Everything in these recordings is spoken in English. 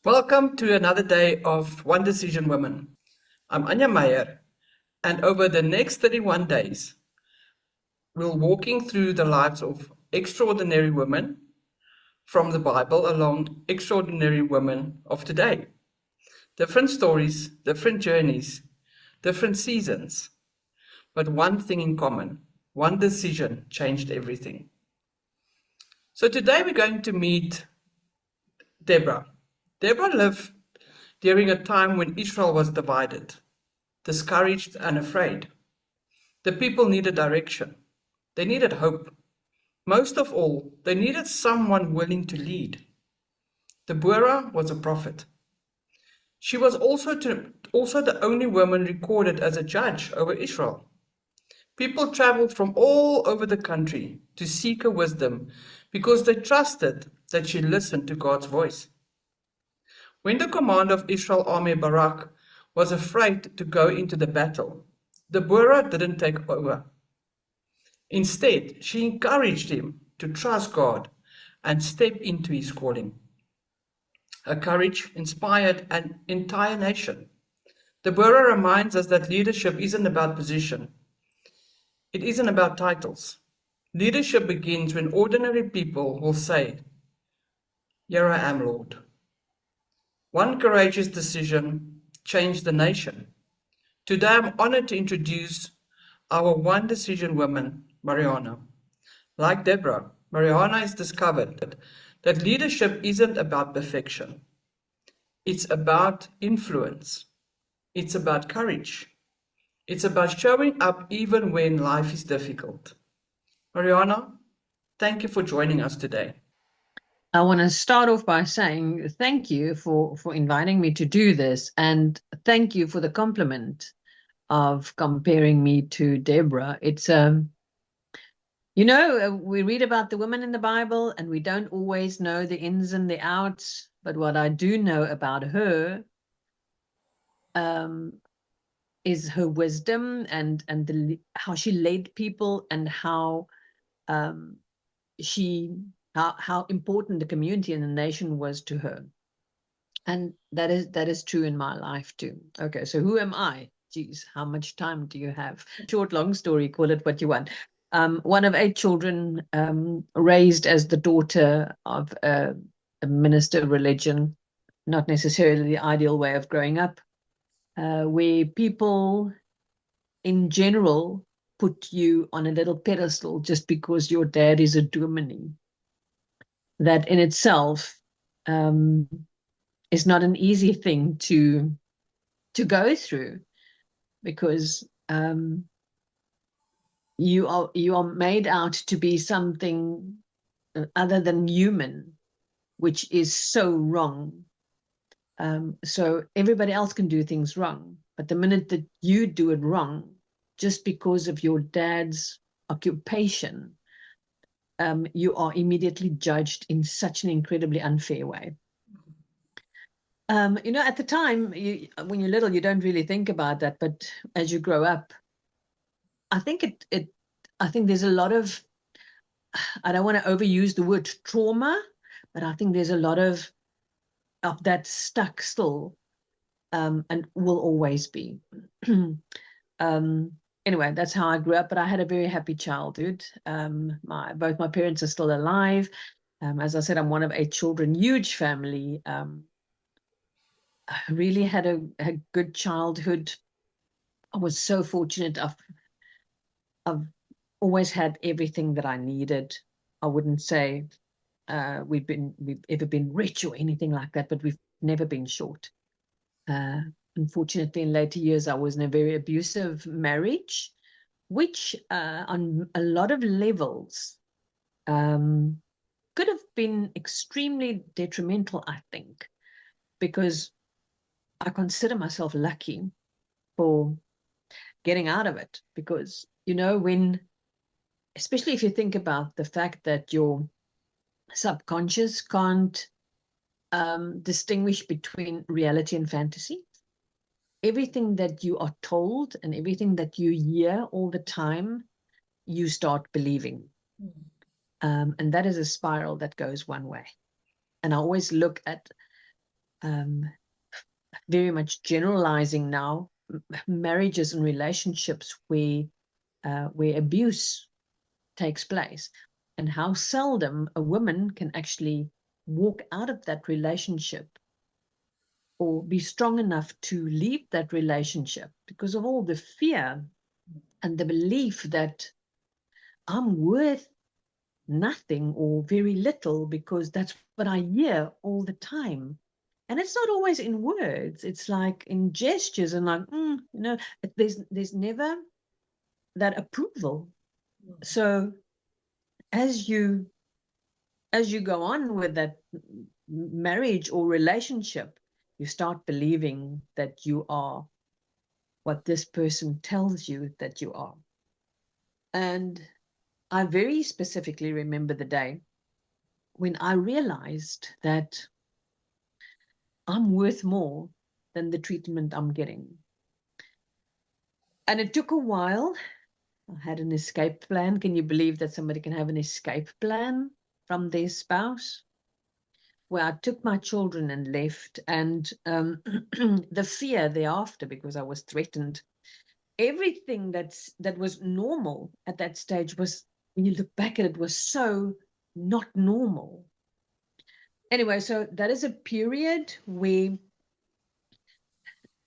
Welcome to another day of One Decision Women. I'm Anja Meyer, and over the next 31 days, we're walking through the lives of extraordinary women from the Bible along extraordinary women of today. Different stories, different journeys, different seasons, but one thing in common: one decision changed everything. So today we're going to meet Deborah. Deborah lived during a time when Israel was divided, discouraged and afraid. The people needed direction. They needed hope. Most of all, they needed someone willing to lead. Deborah was a prophet. She was also the only woman recorded as a judge over Israel. People traveled from all over the country to seek her wisdom because they trusted that she listened to God's voice. When the commander of Israel's army, Barak, was afraid to go into the battle, Deborah didn't take over. Instead, she encouraged him to trust God and step into his calling. Her courage inspired an entire nation. Deborah reminds us that leadership isn't about position. It isn't about titles. Leadership begins when ordinary people will say, "Here I am, Lord." One courageous decision changed the nation. Today I'm honored to introduce our one decision woman, Marianne. Like Deborah, Marianne has discovered that leadership isn't about perfection. It's about influence. It's about courage. It's about showing up even when life is difficult. Marianne, thank you for joining us today. I want to start off by saying thank you for inviting me to do this, and thank you for the compliment of comparing me to Deborah. It's we read about the women in the Bible, and we don't always know the ins and the outs. But what I do know about her um, is her wisdom and how she led people, and um, she how important the community and the nation was to her. And that is true in my life too. Okay, so who am I? Geez, how much time do you have? Short, long story, call it what you want. One of 8 children, raised as the daughter of a minister of religion, not necessarily the ideal way of growing up, where people in general put you on a little pedestal just because your dad is a dominee. That in itself um, is not an easy thing to go through, because you are made out to be something other than human, which is so wrong. So everybody else can do things wrong, but the minute that you do it wrong, just because of your dad's occupation, you are immediately judged in such an incredibly unfair way. At the time, when you're little, you don't really think about that, but as you grow up, I think I think there's a lot of, I don't want to overuse the word trauma, but I think there's a lot of that stuck still, and will always be. um, anyway, that's how I grew up, but I had a very happy childhood. Both my parents are still alive. As I said, I'm one of 8 children, huge family. I really had a good childhood. I was so fortunate. I've always had everything that I needed. I wouldn't say we've ever been rich or anything like that, but we've never been short. Uh, Unfortunately, in later years, I was in a very abusive marriage, which on a lot of levels um, could have been extremely detrimental, I think, because I consider myself lucky for getting out of it. Because, especially if you think about the fact that your subconscious can't distinguish between reality and fantasy. Everything that you are told and everything that you hear all the time, you start believing. And that is a spiral that goes one way. And I always look at very much generalizing now, marriages and relationships where abuse takes place, and how seldom a woman can actually walk out of that relationship or be strong enough to leave that relationship because of all the fear and the belief that I'm worth nothing or very little, because that's what I hear all the time. And it's not always in words, it's like in gestures and like, there's never that approval. So as you go on with that marriage or relationship, you start believing that you are what this person tells you that you are. And I very specifically remember the day when I realized that I'm worth more than the treatment I'm getting. And it took a while. I had an escape plan. Can you believe that somebody can have an escape plan from their spouse? Where I took my children and left, and the fear thereafter, because I was threatened. Everything that was normal at that stage was, when you look back at it, was so not normal. Anyway, so that is a period where,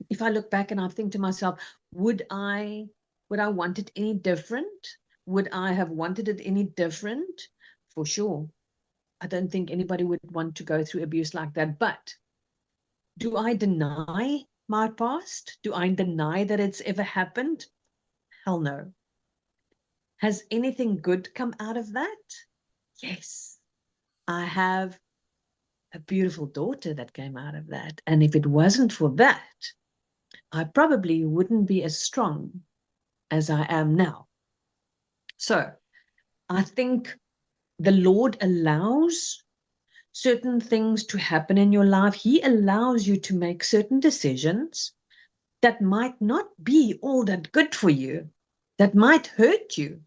if I look back and I think to myself, would I want it any different? Would I have wanted it any different? For sure. I don't think anybody would want to go through abuse like that. But do I deny my past? Do I deny that it's ever happened? Hell no. Has anything good come out of that? Yes. I have a beautiful daughter that came out of that. And if it wasn't for that, I probably wouldn't be as strong as I am now. So I think the Lord allows certain things to happen in your life. He allows you to make certain decisions that might not be all that good for you, that might hurt you.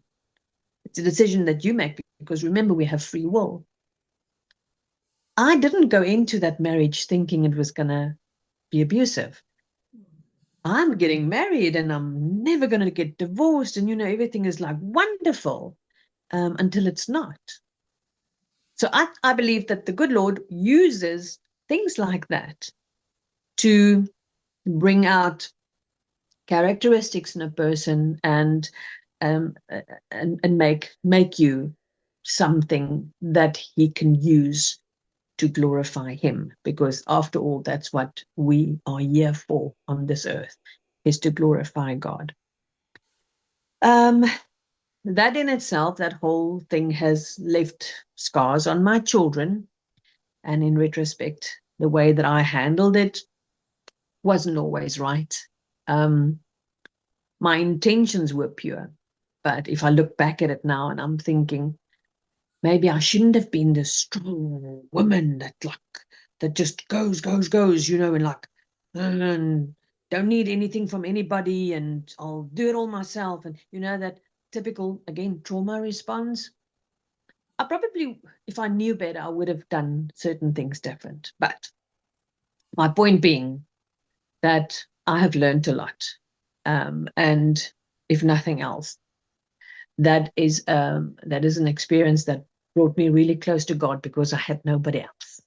It's a decision that you make, because remember, we have free will. I didn't go into that marriage thinking it was going to be abusive. I'm getting married and I'm never going to get divorced. And, everything is like wonderful until it's not. So I believe that the good Lord uses things like that to bring out characteristics in a person and make you something that he can use to glorify him, because after all, that's what we are here for on this earth, is to glorify God. That in itself, that whole thing has left scars on my children, and in retrospect, the way that I handled it wasn't always right. My intentions were pure, but if I look back at it now and I'm thinking, maybe I shouldn't have been this strong woman that just goes, and like, and don't need anything from anybody, and I'll do it all myself. And that typical, again, trauma response. I probably, if I knew better, I would have done certain things different. But my point being that I have learned a lot. And if nothing else, that is an experience that brought me really close to God, because I had nobody else.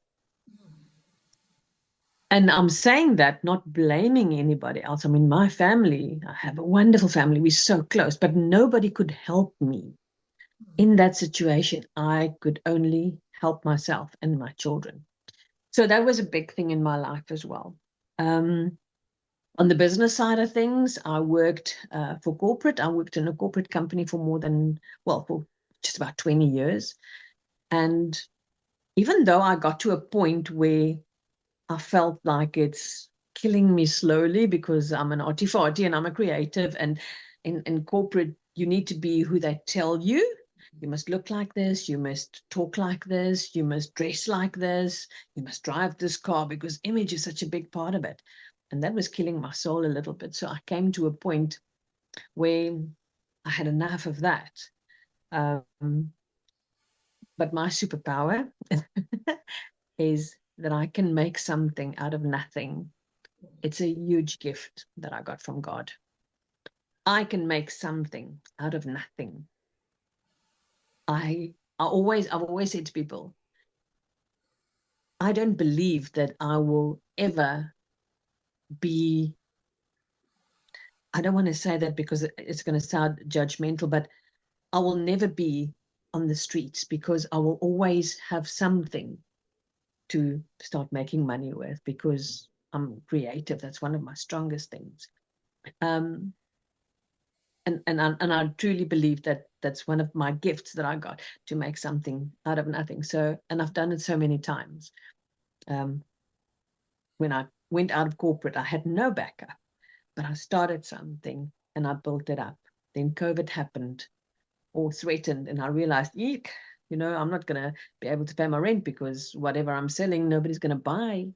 And I'm saying that not blaming anybody else. I mean, my family, I have a wonderful family. We're so close, but nobody could help me in that situation. I could only help myself and my children. So that was a big thing in my life as well. On the business side of things, I worked for corporate. I worked in a corporate company for just about 20 years. And even though I got to a point where I felt like it's killing me slowly, because I'm an arty-farty and I'm a creative, and in corporate, you need to be who they tell you. You must look like this, you must talk like this, you must dress like this, you must drive this car, because image is such a big part of it. And that was killing my soul a little bit. So I came to a point where I had enough of that. But my superpower is that I can make something out of nothing, it's a huge gift that I got from God. I can make something out of nothing. I've always said to people, I don't believe that I will ever be, I don't want to say that because it's going to sound judgmental, but I will never be on the streets because I will always have something to start making money with because I'm creative. That's one of my strongest things. And I truly believe that that's one of my gifts that I got, to make something out of nothing. So, and I've done it so many times. When I went out of corporate, I had no backup, but I started something and I built it up. Then COVID happened or threatened, and I realized, eek, I'm not going to be able to pay my rent because whatever I'm selling, nobody's going to buy.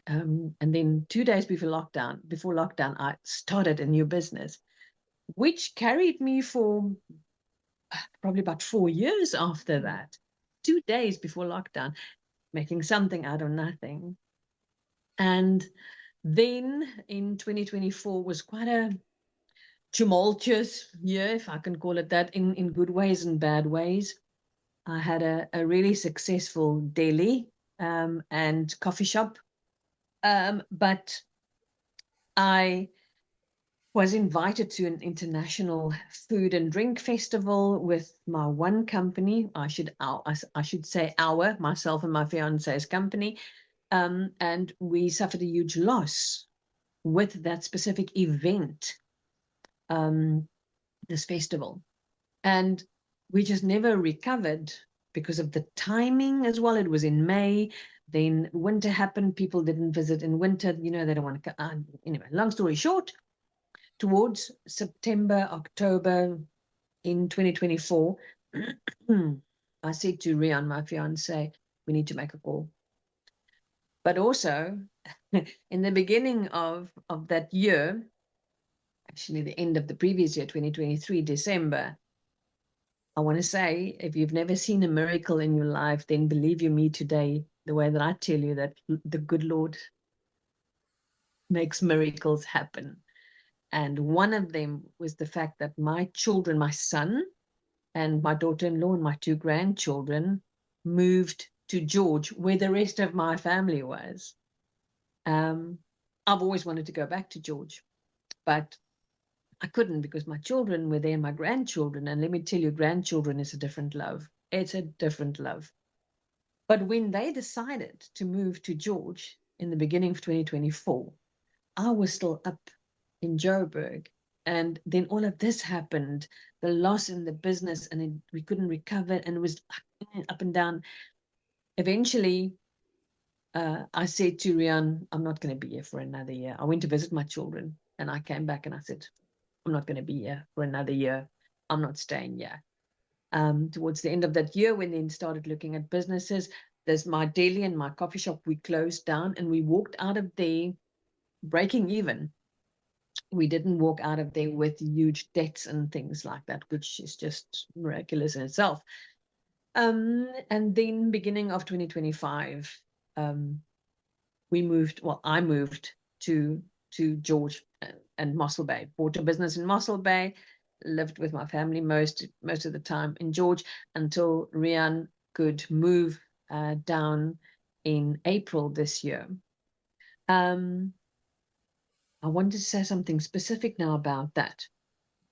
And then 2 days before lockdown, I started a new business, which carried me for probably about 4 years after that. 2 days before lockdown, making something out of nothing. And then in 2024 was quite a tumultuous year, if I can call it that, in good ways and bad ways. I had a really successful deli and coffee shop, but I was invited to an international food and drink festival with my one company. I should say myself and my fiance's company, and we suffered a huge loss with that specific event, this festival. And we just never recovered because of the timing as well. It was in May. Then winter happened. People didn't visit in winter. They don't want to. Anyway, long story short, towards September, October in 2024, I said to Rian, my fiance, we need to make a call. But also, in the beginning of that year, actually the end of the previous year, 2023, December, I want to say, if you've never seen a miracle in your life, then believe you me today, the way that I tell you that the good Lord makes miracles happen. And one of them was the fact that my children, my son and my daughter-in-law and my two grandchildren, moved to George, where the rest of my family was. I've always wanted to go back to George, but I couldn't because my children were there and my grandchildren. And let me tell you, grandchildren is a different love. It's a different love. But when they decided to move to George in the beginning of 2024, I was still up in Joburg. And then all of this happened, the loss in the business, and we couldn't recover, and it was up and down. Eventually, I said to Rian, I'm not going to be here for another year. I went to visit my children, and I came back and I said, I'm not going to be here for another year. I'm not staying here. Towards the end of that year, when then started looking at businesses, there's my deli and my coffee shop, we closed down and we walked out of there breaking even. We didn't walk out of there with huge debts and things like that, which is just miraculous in itself. And then beginning of 2025, I moved to George and Mossel Bay, bought a business in Mossel Bay, lived with my family most of the time in George until Rian could move down in April this year. I wanted to say something specific now about that.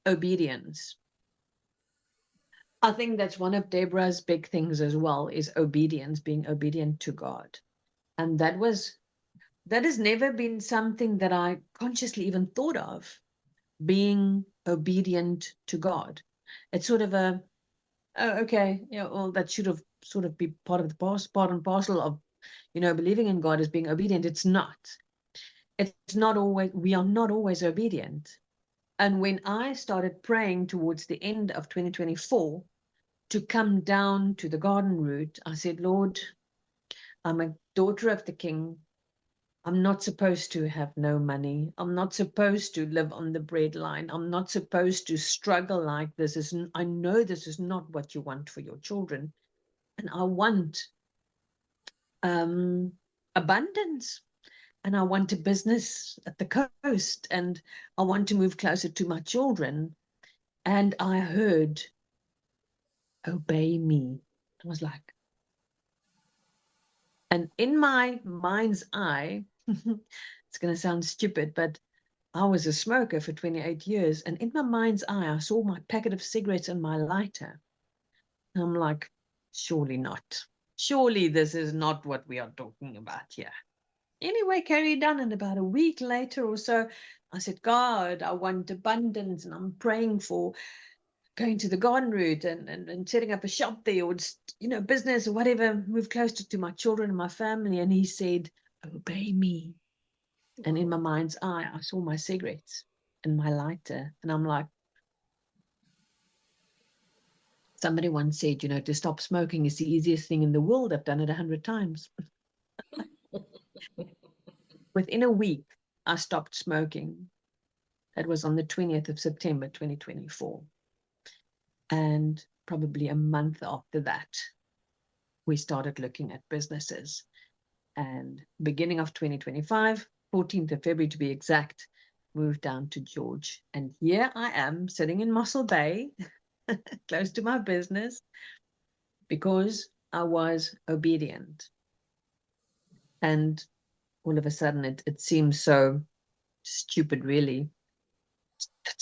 Obedience. I think that's one of Deborah's big things as well, is obedience, being obedient to God. And that has never been something that I consciously even thought of, being obedient to God. It's sort of okay, well, that should have sort of be part of the part and parcel of, believing in God as being obedient. It's not. It's not always, we are not always obedient. And when I started praying towards the end of 2024 to come down to the garden route, I said, Lord, I'm a daughter of the King. I'm not supposed to have no money. I'm not supposed to live on the breadline. I'm not supposed to struggle like this. I know this is not what you want for your children. And I want abundance. And I want a business at the coast, and I want to move closer to my children. And I heard, obey me. I was like, and in my mind's eye, it's going to sound stupid, but I was a smoker for 28 years. And in my mind's eye, I saw my packet of cigarettes and my lighter. And I'm like, surely not. Surely this is not what we are talking about here. Anyway, carried on. And about a week later or so, I said, God, I want abundance. And I'm praying for going to the garden route and setting up a shop there, or just, business or whatever, move closer to my children and my family. And he said, obey me. And in my mind's eye, I saw my cigarettes and my lighter. And I'm like, somebody once said, to stop smoking is the easiest thing in the world. I've done it 100 times. Within a week, I stopped smoking. That was on the 20th of September, 2024. And probably a month after that, we started looking at businesses. And beginning of 2025, 14th of February to be exact, moved down to George. And here I am sitting in Mossel Bay, close to my business, because I was obedient. And all of a sudden, it seems so stupid, really, that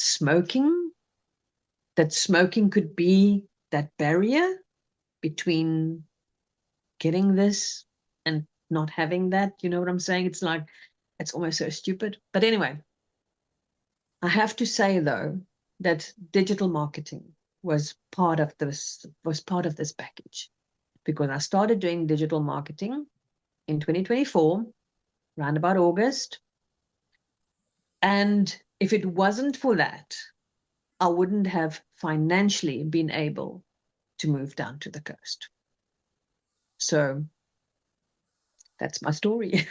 smoking could be that barrier between getting this and not having that. You know what I'm saying? It's like, it's almost so stupid. But anyway, I have to say, though, that digital marketing was part of this package, because I started doing digital marketing in 2024, around about August. And if it wasn't for that, I wouldn't have financially been able to move down to the coast. So that's my story.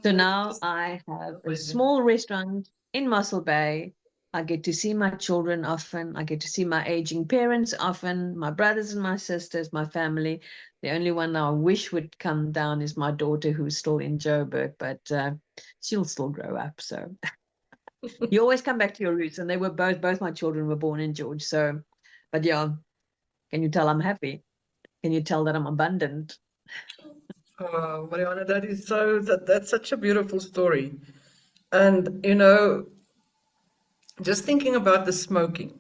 So now I have a small restaurant in Mossel Bay. I get to see my children often. I get to see my aging parents often, my brothers and my sisters, my family. The only one I wish would come down is my daughter, who's still in Joburg, but she'll still grow up. So you always come back to your roots. And they were both my children were born in George. So, but yeah, can you tell I'm happy? Can you tell that I'm abundant? Oh, Mariana, that's such a beautiful story. And just thinking about the smoking,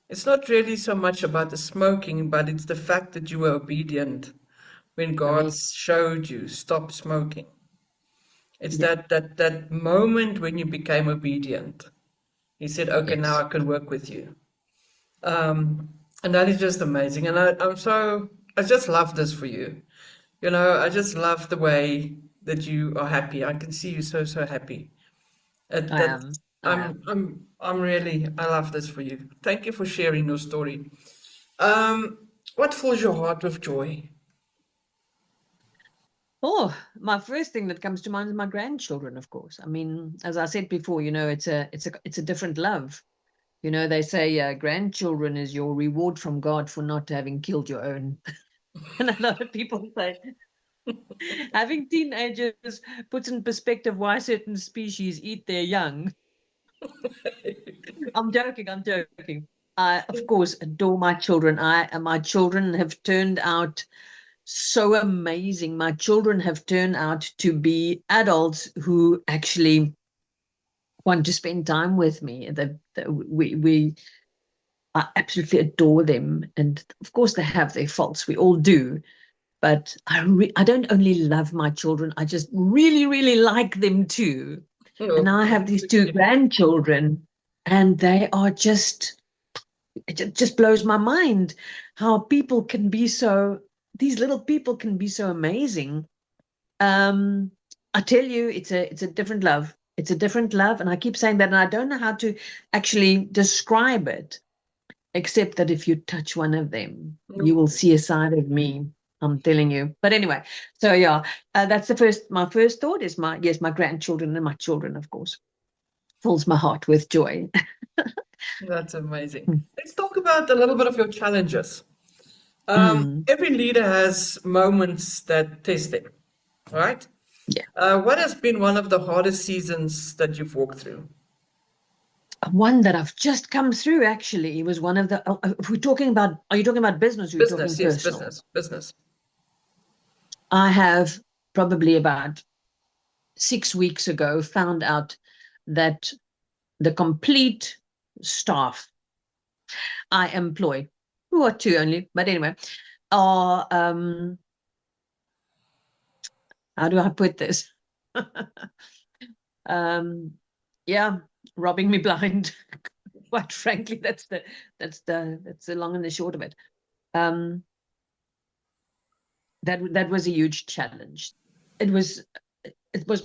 it's not really so much about the smoking, but it's the fact that you were obedient when God Correct. showed you stop smoking. It's Yeah. that moment when you became obedient. He said, "Okay, now Yes. I can work with you." Um, and that is just amazing. And I just love this for you. I just love the way that you are happy. I can see you so happy. I That am. I am. I love this for you. Thank you for sharing your story. What fills your heart with joy? Oh, my first thing that comes to mind is my grandchildren, of course. I mean, as I said before, it's a different love. They say grandchildren is your reward from God for not having killed your own. And a lot of people say having teenagers puts in perspective why certain species eat their young. I'm joking. I'm joking. I, of course, adore my children. My children have turned out so amazing. My children have turned out to be adults who actually want to spend time with me. We I absolutely adore them, and of course they have their faults. We all do, but I don't only love my children. I just really really like them too. And Oh, now I have these two grandchildren, and they are just it just blows my mind how people can be so these little people can be so amazing. um I tell you, it's a different love. It's a different love, and I keep saying that, and I don't know how to actually describe it, except that if you touch one of them you will see a side of me. I'm telling you. But anyway, so yeah, that's my first thought is my grandchildren, and my children, of course, fills my heart with joy. that's amazing. Let's talk about a little bit of your challenges. Mm, Every leader has moments that test them. right? Yeah. What has been one of the hardest seasons that you've walked through? One that I've just come through actually was one of the, if we're talking about, are you talking about business or are you talking Business, yes, personal? business. I have probably about 6 weeks ago found out that the complete staff I employ, who are two only, but anyway, are, how do I put this? Yeah, robbing me blind. Quite frankly, that's the long and the short of it. That was a huge challenge. It was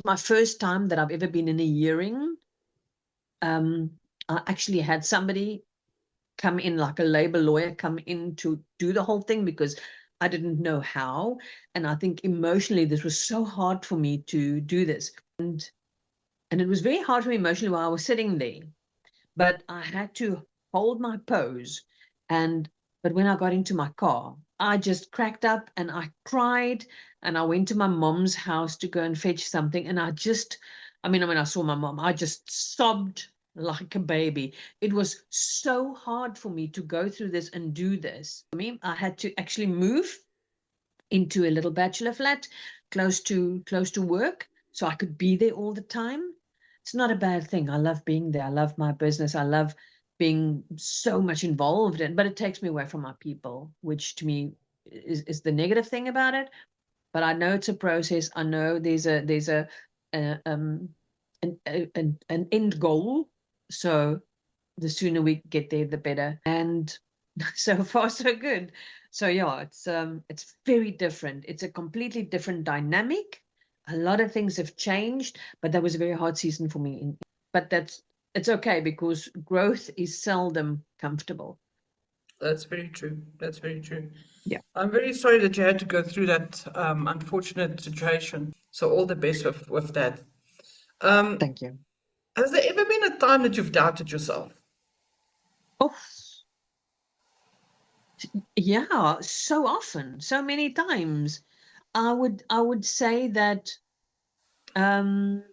my first time that I've ever been in a hearing. I actually had somebody come in, like a labor lawyer, come in to do the whole thing because I didn't know how. And I think emotionally, this was so hard for me to do this. And it was very hard for me emotionally while I was sitting there. But I had to hold my pose. But when I got into my car, I just cracked up and I cried. And I went to my mom's house to go and fetch something. And when I saw my mom, I just sobbed like a baby. It was so hard for me to go through this and do this. I had to actually move into a little bachelor flat close to work so I could be there all the time. It's not a bad thing. I love being there. I love my business. I love being so much involved in, but it takes me away from my people, which to me is the negative thing about it. But I know it's a process. I know there's an end goal. So the sooner we get there, the better. And so far, so good. So yeah, it's very different. It's a completely different dynamic. A lot of things have changed, but that was a very hard season for me. But it's okay because growth is seldom comfortable. That's very true. That's very true. Yeah. I'm very sorry that you had to go through that unfortunate situation. So all the best with that. Um, Thank you. has there ever been a time that you've doubted yourself? Oh, yeah, so often, so many times. I would say that um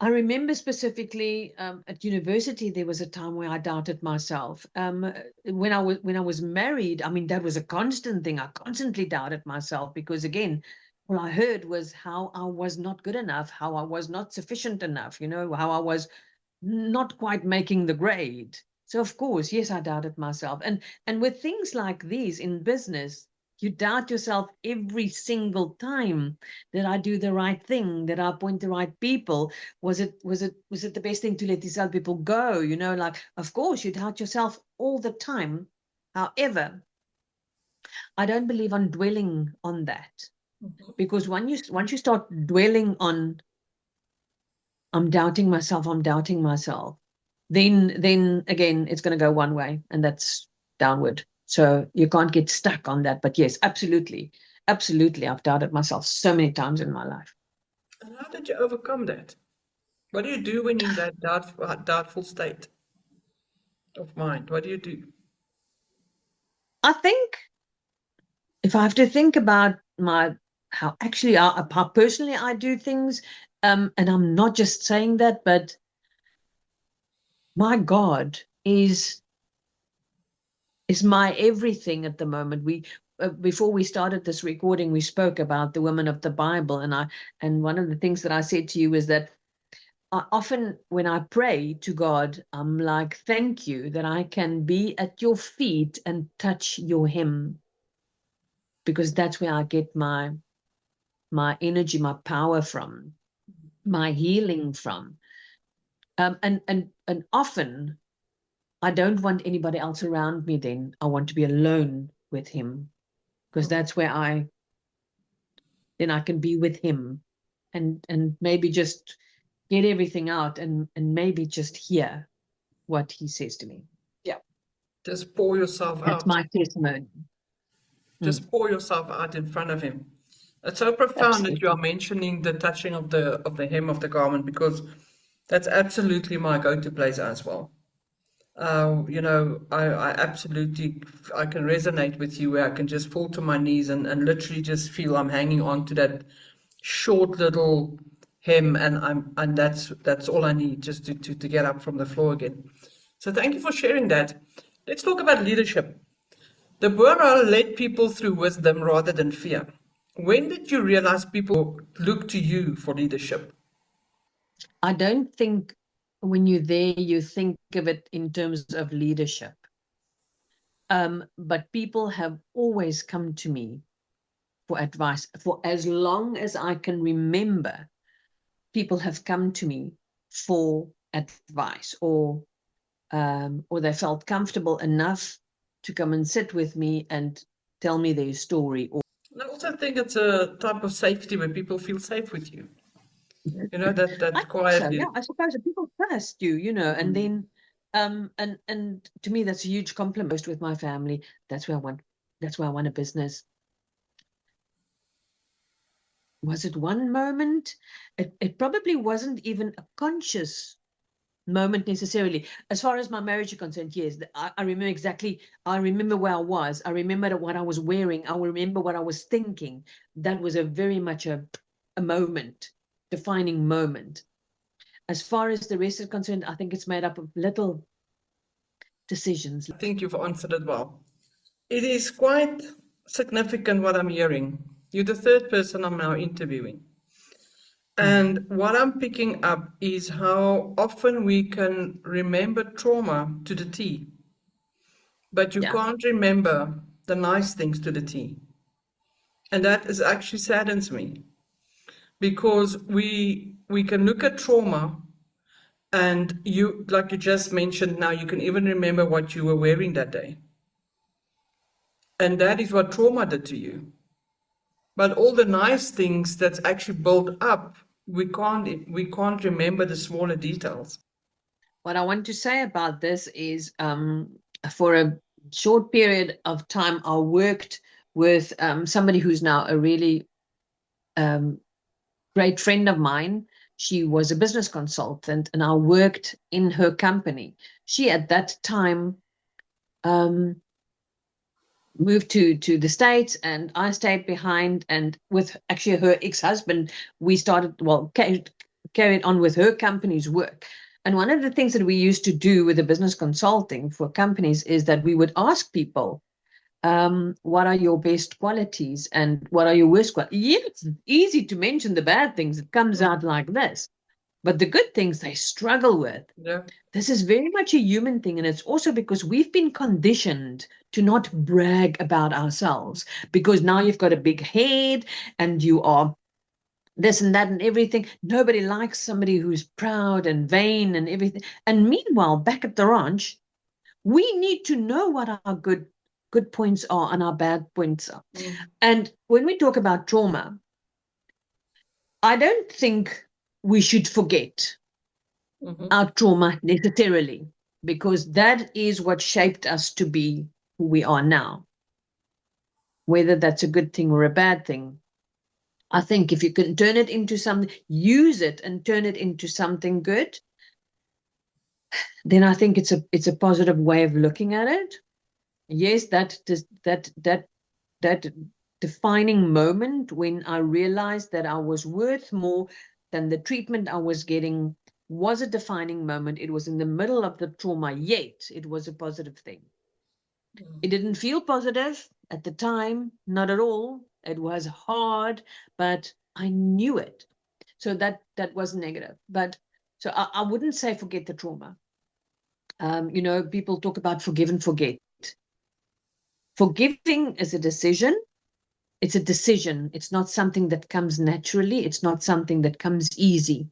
I remember specifically at university, there was a time where I doubted myself. When I was married, I mean, that was a constant thing. I constantly doubted myself because, again, all I heard was how I was not good enough, how I was not sufficient enough, how I was not quite making the grade. So of course, yes, I doubted myself. And with things like these in business, you doubt yourself every single time. Did I do the right thing? Did I appoint the right people? Was it the best thing to let these other people go? Like, of course, you doubt yourself all the time. However, I don't believe on dwelling on that, because once you start dwelling on I'm doubting myself, then again it's going to go one way, and that's downward. So you can't get stuck on that. But yes, absolutely, I've doubted myself so many times in my life. And how did you overcome that? What do you do when you're in that doubtful state of mind? What do you do? I think if I have to think about my how personally I do things, and I'm not just saying that, but my God is my everything at the moment. We before we started this recording, we spoke about the women of the Bible, and one of the things that I said to you is that I often, when I pray to God, I'm like, thank you that I can be at your feet and touch your hem, because that's where I get my energy, my power from, my healing from. And often I don't want anybody else around me. Then I want to be alone with him, because that's where then I can be with him, and maybe just get everything out, and maybe just hear what he says to me. Yeah, Just pour yourself that's out. my testimony. Mm, Just pour yourself out in front of him. It's so profound that you are absolutely. mentioning the touching of the hem of the garment, because that's absolutely my go-to place as well. I absolutely, I can resonate with you where I can just fall to my knees and literally just feel I'm hanging on to that short little hem, and that's all I need just to get up from the floor again. So thank you for sharing that. Let's talk about leadership. Deborah led people through wisdom rather than fear. When did you realize people look to you for leadership? I don't think when you're there, you think of it in terms of leadership. But people have always come to me for advice. For as long as I can remember, people have come to me for advice, or they felt comfortable enough to come and sit with me and tell me their story. And I also think it's a type of safety where people feel safe with you. You know, I that think so. quietly. Yeah, I suppose that people trust you, and Mm. then and to me that's a huge compliment with my family. That's why I want a business. Was it one moment? It probably wasn't even a conscious moment necessarily. As far as my marriage is concerned, yes, I remember exactly. I remember where I was. I remember what I was wearing. I remember what I was thinking. That was a very much a moment, defining moment. As far as the rest is concerned, I think it's made up of little decisions. I think you've answered it well. It is quite significant what I'm hearing. You're the third person I'm now interviewing. Mm. And what I'm picking up is how often we can remember trauma to the T, but you Yeah. can't remember the nice things to the T. And that is actually saddens me because we can look at trauma and you, like you just mentioned now, you can even remember what you were wearing that day. And that is what trauma did to you. But all the nice things that's actually built up, we can't remember the smaller details. What I want to say about this is for a short period of time, I worked with somebody who's now a really um, great friend of mine. She was a business consultant, and I worked in her company. She, at that time, um, moved to the States, and I stayed behind. And with actually her ex-husband, we started, well, carried on with her company's work. And one of the things that we used to do with the business consulting for companies is that we would ask people, what are your best qualities and what are your worst qualities? Yeah, it's easy to mention the bad things. It comes out Mm, like this. But the good things they struggle with. yeah. This is very much a human thing. And it's also because we've been conditioned to not brag about ourselves, because now you've got a big head and you are this and that and everything. Nobody likes somebody who's proud and vain and everything. And meanwhile, back at the ranch, we need to know what our good points are and our bad points are. Mm, And when we talk about trauma, I don't think we should forget mhm. our trauma necessarily, because that is what shaped us to be who we are now. Whether that's a good thing or a bad thing, I think if you can turn it into something, use it and turn it into something good, then I think it's a positive way of looking at it. Yes, that defining moment when I realized that I was worth more than the treatment I was getting was a defining moment. It was in the middle of the trauma, yet it was a positive thing. It didn't feel positive at the time, not at all. It was hard, but I knew it. So that was negative. But so I wouldn't say forget the trauma. People talk about forgive and forget. Forgiving is a decision. It's a decision. It's not something that comes naturally. It's not something that comes easy.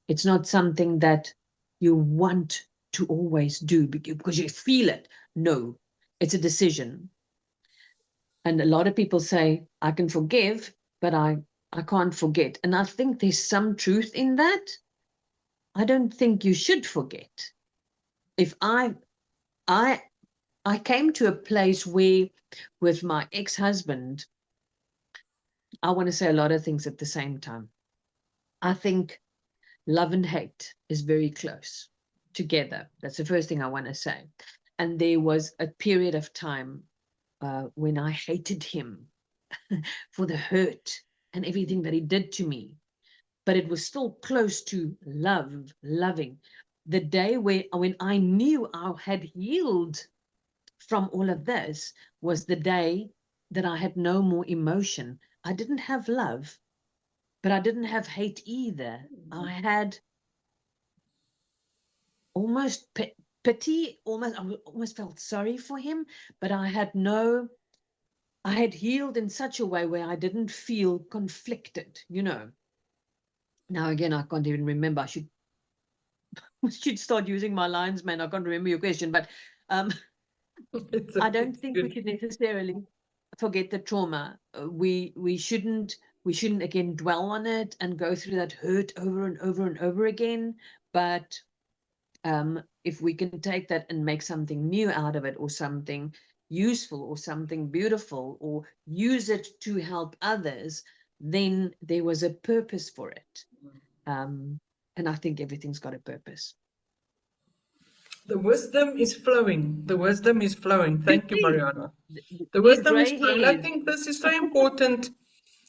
It's not something that you want to always do because you feel it. No, it's a decision. And a lot of people say, I can forgive, but I can't forget. And I think there's some truth in that. I don't think you should forget. If I I came to a place where with my ex-husband, I want to say a lot of things at the same time. I think love and hate is very close. together. That's the first thing I want to say. And there was a period of time when I hated him for the hurt and everything that he did to me. But it was still close to loving. The day when I knew I had healed from all of this was the day that I had no more emotion. I didn't have love, but I didn't have hate either. I had almost pity, I almost felt sorry for him, but I had healed in such a way where I didn't feel conflicted, Now, again, I can't even remember. I should start using my lines, man. I can't remember your question, but I don't think we should necessarily forget the trauma. We shouldn't again dwell on it and go through that hurt over and over and over again. But if we can take that and make something new out of it, or something useful, or something beautiful, or use it to help others, then there was a purpose for it. And I think everything's got a purpose. The wisdom is flowing. The wisdom is flowing. Thank you, Marianne. The These wisdom is grey flowing. I hairs. think this is so important.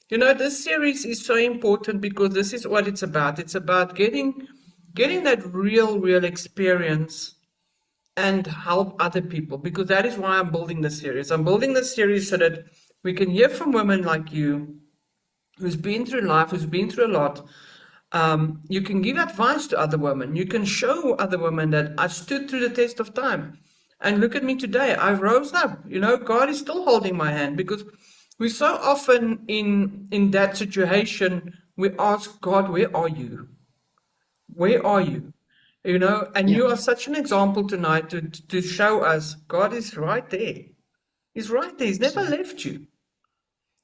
This series is so important because this is what it's about. It's about getting that real experience and help other people, because that is why I'm building this series. I'm building this series so that we can hear from women like you, who's been through life, who's been through a lot. You can give advice to other women. You can show other women that I stood through the test of time. And look at me today. I rose up. God is still holding my hand, because we so often in that situation, we ask God, where are you? Where are you? And you are such an example tonight to show us God is right there. He's right there. He's never left you.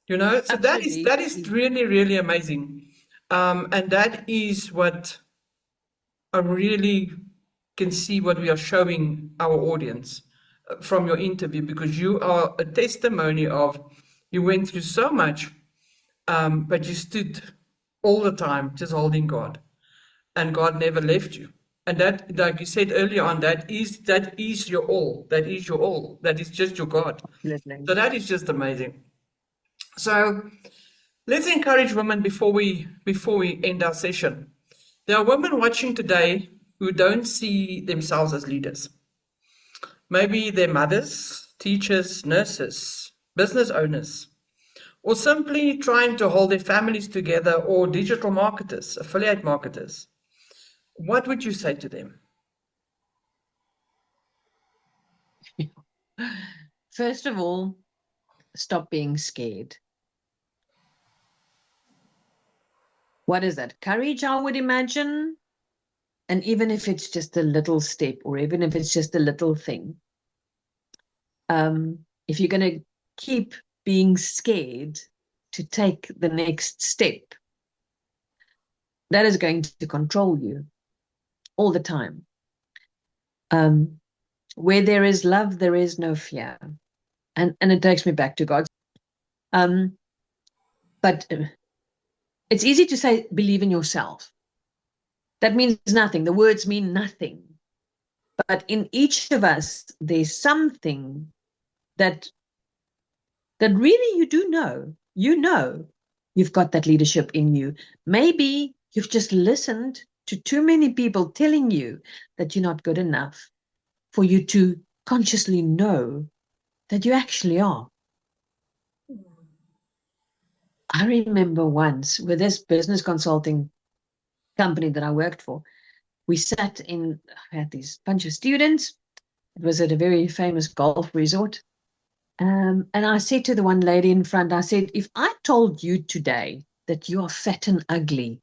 So Absolutely. that is really amazing. And that is what I really can see what we are showing our audience from your interview, because you are a testimony of you went through so much, but you stood all the time just holding God, and God never left you. And that, like you said earlier on, that is your all. That is your all. That is just your God. Absolutely. So that is just amazing. So let's encourage women before we end our session. There are women watching today who don't see themselves as leaders. Maybe they're mothers, teachers, nurses, business owners, or simply trying to hold their families together, or digital marketers, affiliate marketers. What would you say to them? First of all, stop being scared. What is that? Courage, I would imagine. And even if it's just a little step, or even if it's just a little thing, if you're going to keep being scared to take the next step, that is going to control you all the time. Where there is love, there is no fear. And it takes me back to God. But it's easy to say, believe in yourself. That means nothing. The words mean nothing. But in each of us, there's something that really you do know. You've got that leadership in you. Maybe you've just listened to too many people telling you that you're not good enough for you to consciously know that you actually are. I remember once with this business consulting company that I worked for, we sat in, I had this bunch of students. It was at a very famous golf resort. And I said to the one lady in front, I said, if I told you today that you are fat and ugly,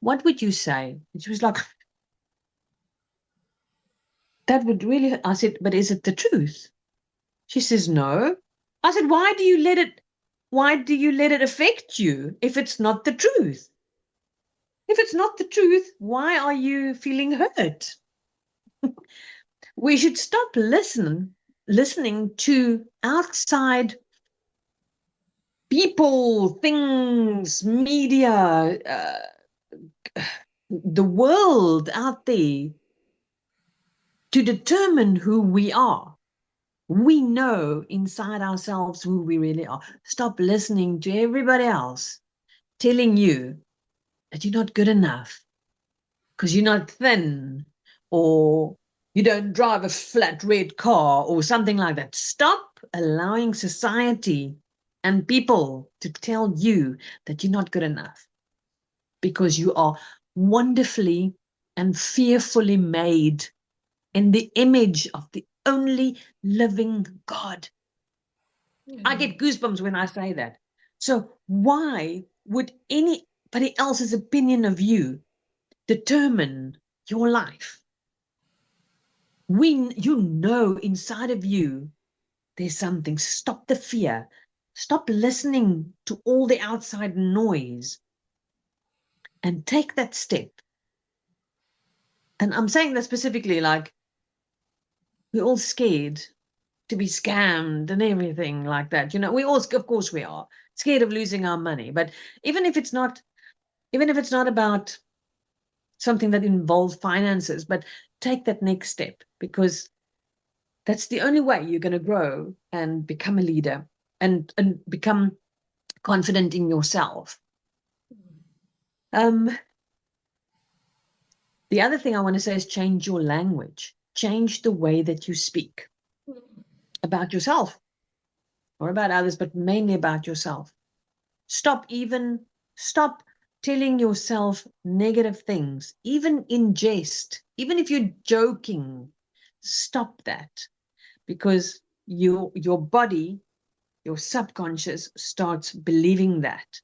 what would you say? And she was like, that would really, I said, but is it the truth? She says, no. I said, why do you let it affect you if it's not the truth? If it's not the truth, why are you feeling hurt? We should stop listening to outside people, things, media, the world out there to determine who we are. We know inside ourselves who we really are. Stop listening to everybody else telling you that you're not good enough because you're not thin, or you don't drive a flat red car, or something like that. Stop allowing society and people to tell you that you're not good enough, because you are wonderfully and fearfully made in the image of the only living God. I get goosebumps when I say that. So why would anybody else's opinion of you determine your life? You know inside of you there's something. Stop the fear. Stop listening to all the outside noise and take that step. And I'm saying that specifically, like, we're all scared to be scammed and everything like that. You know, we all, of course we are scared of losing our money. But even if it's not about something that involves finances, but take that next step, because that's the only way you're going to grow and become a leader and become confident in yourself. The other thing I want to say is change your language. Change the way that you speak about yourself or about others, but mainly about yourself. Stop telling yourself negative things, even in jest, even if you're joking. Stop that, because your body, your subconscious starts believing that.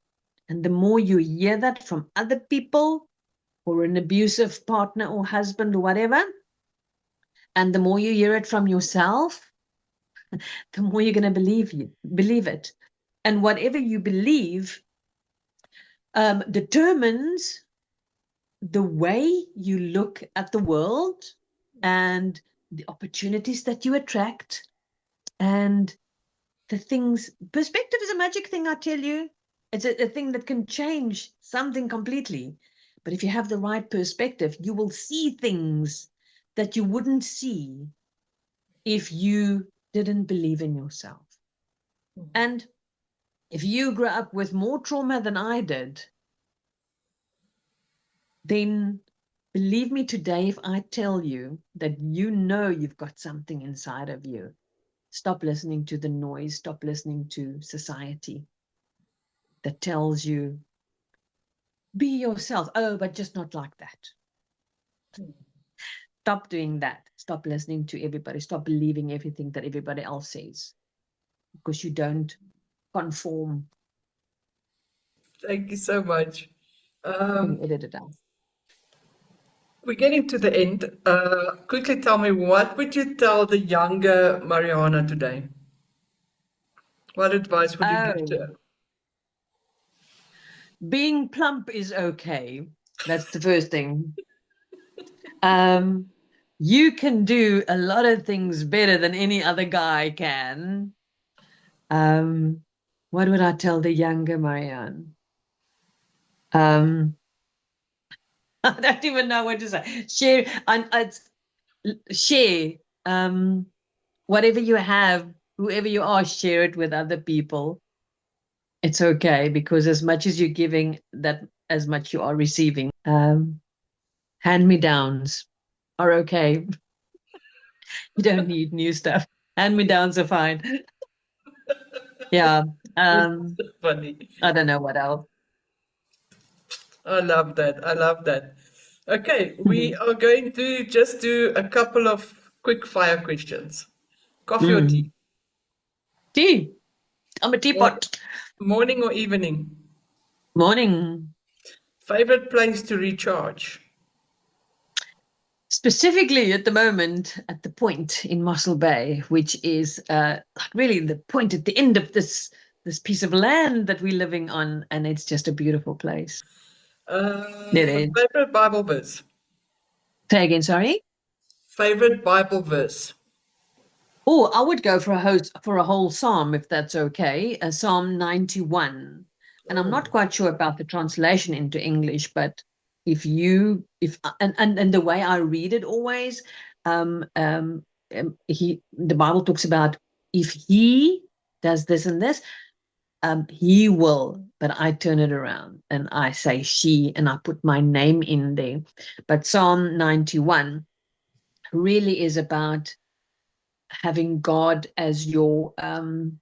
And the more you hear that from other people, or an abusive partner or husband or whatever, and the more you hear it from yourself, the more you're going to believe it. And whatever you believe determines the way you look at the world and the opportunities that you attract and the things. Perspective is a magic thing, I tell you. It's a thing that can change something completely. But if you have the right perspective, you will see things that you wouldn't see if you didn't believe in yourself. And if you grew up with more trauma than I did, then believe me today if I tell you that you know you've got something inside of you. Stop listening to the noise. Stop listening to society that tells you, be yourself. Oh, but just not like that. Stop doing that. Stop listening to everybody. Stop believing everything that everybody else says, because you don't conform. Thank you so much. Can edit it out. We're getting to the end. Quickly tell me, what would you tell the younger Mariana today? What advice would you give to Oh, her? being plump is okay. That's the first thing. Um, you can do a lot of things better than any other guy can. What would I tell the younger Marianne? I don't even know what to say. Share. Whatever you have, whoever you are, share it with other people. It's okay, because as much as you're giving, that as much you are receiving. Hand-me-downs are okay. You don't need new stuff. Hand-me-downs are fine. Yeah. Funny. I don't know what else. I love that. I love that. Okay, we Mhm. are going to just do a couple of quick fire questions. Coffee or tea? Mm. Tea. I'm a Mor- teapot. Morning or evening? Morning. Favorite place to recharge? Specifically at the moment, at the point in Mossel Bay, which is really the point at the end of this piece of land that we're living on, and it's just a beautiful place. It is. Favorite Bible verse? Say again, sorry. Favorite Bible verse? Oh, I would go for a whole psalm, if that's okay. Psalm 91, and I'm not Oh, quite sure about the translation into English, but if and the way I read it always, the Bible talks about if he does this and this, he will, but I turn it around and I say she, and I put my name in there. But Psalm 91 really is about having God as your what's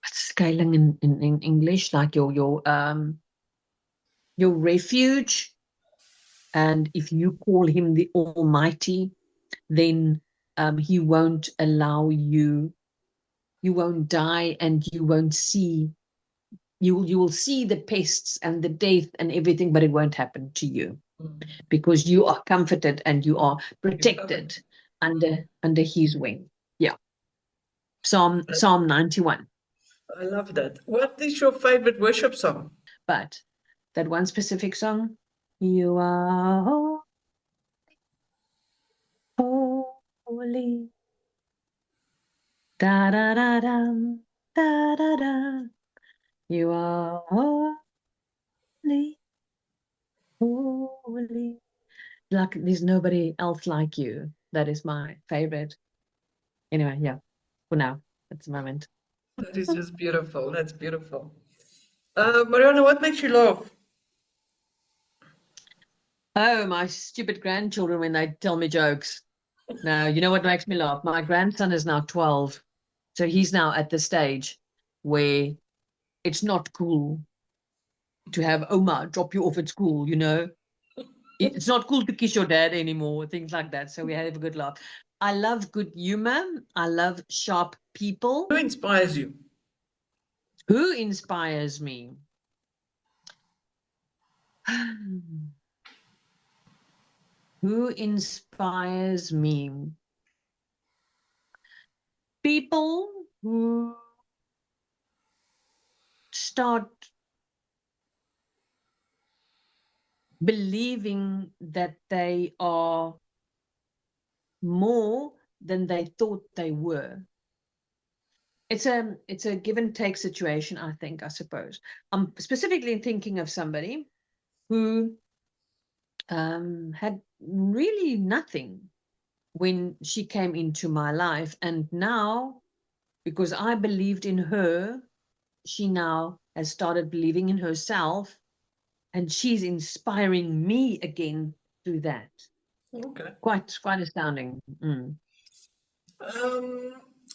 scaling in English, like your refuge. And if you call him the Almighty, then he won't allow you won't die, and you won't see, you will see the pests and the death and everything, but it won't happen to you, because you are comforted and you are protected under his wing. Yeah. Psalm 91. I love that. What is your favorite worship song? But that one specific song, you are holy, da da da da da da da, you are holy, holy, like there's nobody else like you. That is my favorite. Anyway, yeah, for now, that's the moment. That is just beautiful. That's beautiful. Mariana, what makes you laugh? Oh, my stupid grandchildren when they tell me jokes. Now, you know what makes me laugh? My grandson is now 12. So he's now at the stage where it's not cool to have Oma drop you off at school, you know? It's not cool to kiss your dad anymore, things like that. So we have a good laugh. I love good humor. I love sharp people. Who inspires you? Who inspires me? Who inspires me? People who start believing that they are more than they thought they were. It's a give and take situation, I think, I suppose. I'm specifically thinking of somebody who had really nothing when she came into my life, and now, because I believed in her, she now has started believing in herself, and she's inspiring me again through that. Okay. Quite astounding.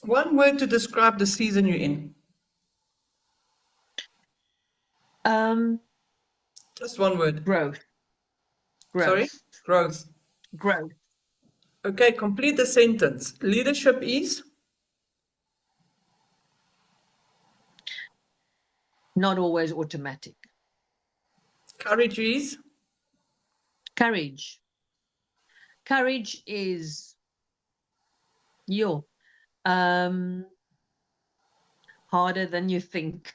One word to describe the season you're in. Um, Just one word. growth, Sorry? growth, Growth. growth. Okay, complete the sentence. Leadership is? Not always automatic. Courage is? Courage. Courage is um, harder than you think.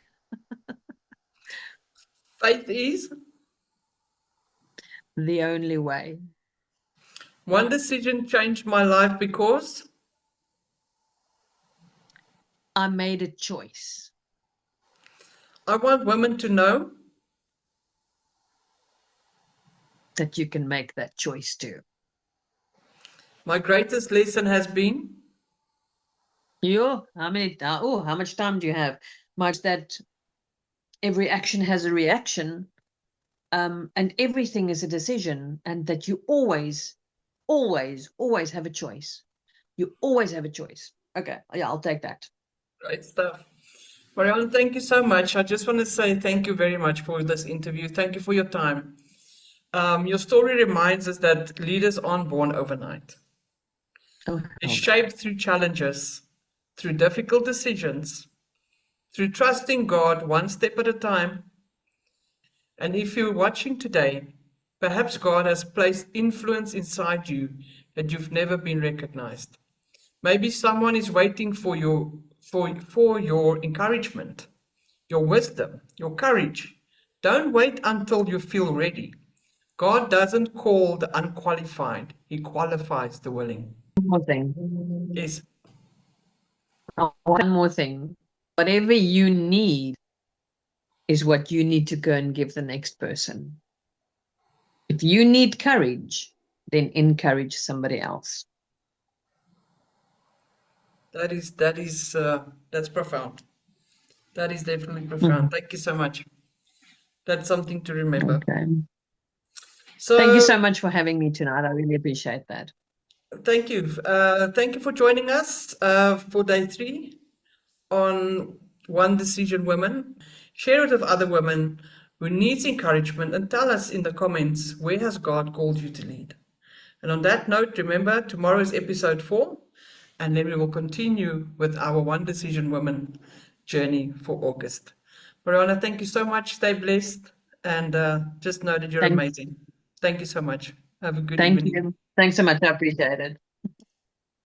Faith is? The only way. One decision changed my life because? I made a choice. I want women to know? That you can make that choice too. My greatest lesson has been? How much time do you have? Much that every action has a reaction, and everything is a decision, and that you always have a choice. You always have a choice. Okay, yeah, I'll take that. Great stuff. Marianne, thank you so much. I just want to say thank you very much for this interview. Thank you for your time. Your story reminds us that leaders aren't born overnight. Oh, They're shaped through challenges, through difficult decisions, through trusting God one step at a time. And if you're watching today, perhaps God has placed influence inside you that you've never been recognized. Maybe someone is waiting for your encouragement, your wisdom, your courage. Don't wait until you feel ready. God doesn't call the unqualified, He qualifies the willing. one more thing. Yes. One more thing. Whatever you need is what you need to go and give the next person. If you need courage, then encourage somebody else. That's profound. That is definitely profound. Thank you so much. That's something to remember. Okay. Thank you So so much for having me tonight. I really appreciate that. thank you. Thank you for joining us for day 3 on One Decision Women. Share it with other women who needs encouragement and tell us in the comments, where has God called you to lead? And on that note, remember, tomorrow is episode 4, and then we will continue with our One Decision Women journey for August. Marianne, thank you so much. Stay blessed, and just know that you're Thank, amazing. Thank you so much. Have a good thank evening. you. Thanks so much. I appreciate it.